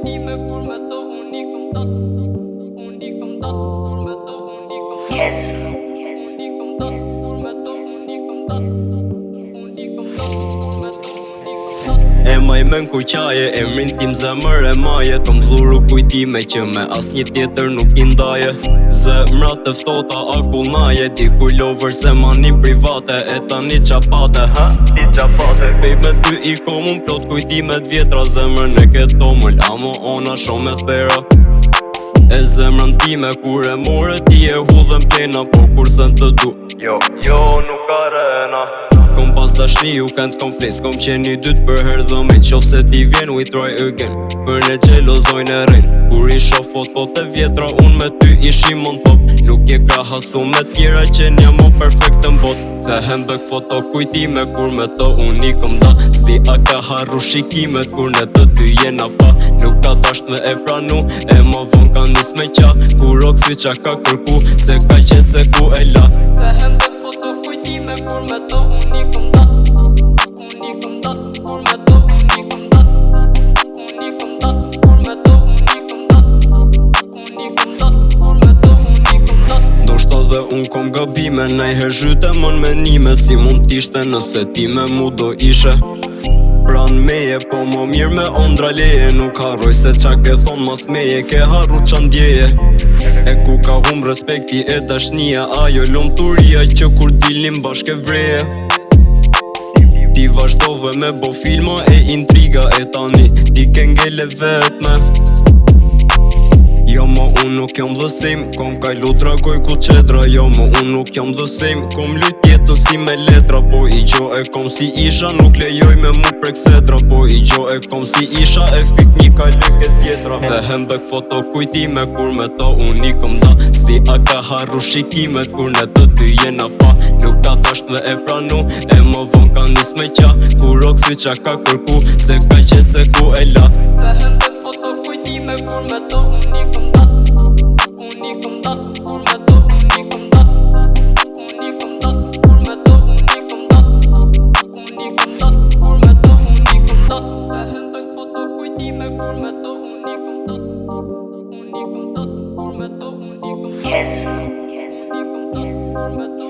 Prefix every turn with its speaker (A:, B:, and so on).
A: kujtime kur me to unë i kom dat. Unë i kom dat kur me to unë i kom dat. Unë i kom dat kur me to unë i kom dat. Unë i kom dat kur me to unë i kom dat.
B: E maj men kur qaje, emrin tim zemër e maje. Të mdhuru kujtime që me as një tjetër nuk i ndaje. Zemra të ftota akullaje, di kur lover se manin private. E tani qapate, ti qapate. Pej me ty i kom unë plot kujtimet vjetra. Zemrën e keto më lamo ona shumë e thera. E zemrën time kur e more ti e hudhen plena. Po kur thën të du, jo nuk arena. Kom pas dashni ju kënd kom flis. Kom qeni dyt për her dhëmin. Qof se ti vjen we try again. Për ne gjelozojnë e rrin. Kur i shoh fotot e vjetra unë me ty ishim on top. Nuk je krahasu me tjera që nja mo perfekt në bot. Se hembek foto kujtime kur me to unë i kom da. Si a ka harru shikimet kur ne të dy jena pa. Nuk ka dasht me e pranu, e ma von ka nis me qa. Kur o këthy qa ka kërku, se ka qet se ku e la.
A: Se hembek foto kujtime kur me to unë i kom dat. Unë i kom dat kur me to unë i kom dat. Unë i kom dat kur me to unë i kom dat. Unë i kom dat kur me to unë i kom dat.
B: Ndoshta dhe unë kom gabime, najher zhyte mën menime. Si mund t'ishte nëse ti me mu do ishe pran meje, po më mirë me ondra leje. Nuk harroj se qa ke thon mas meje, ke harru qa ndjeje. E ku ka hum respekti e dashnia, ajo lumturia që kur dilnim bashke vreje. Ti vazhdove me bo filma e intriga, e tani ti ke ngele vetme. Jo mo unë nuk jam the same, kom kajlu dragoj ku qedra. Jo mo unë nuk jam the same, kom lyt jetën si me letra. Po i gjo e kom si isha, nuk lejoj me mu prek sedra. Po i gjo e kom si isha, e fik një ka lyke tjetra. Se hembek foto kujtime kur me to unë i kom da. Si a ka harru shikimet kur ne të dy jena pa. Nuk ka dasht me e pranu, e më von ka nis me qa. Kur o këthy qa ka kërku, se ka qet se ku e la.
A: Se hembek foto kujtime kur me to unë i kom dat. Unë i kom dat kur me to unë i kom dat. Unë i kom dat kur me to unë i kom dat. Unë i kom dat kur me to unë i kom dat. Se hembek foto kujtime kur me to unë i kom dat. Unë i kom dat kur me to unë i kom dat. Unë i kom dat kur me to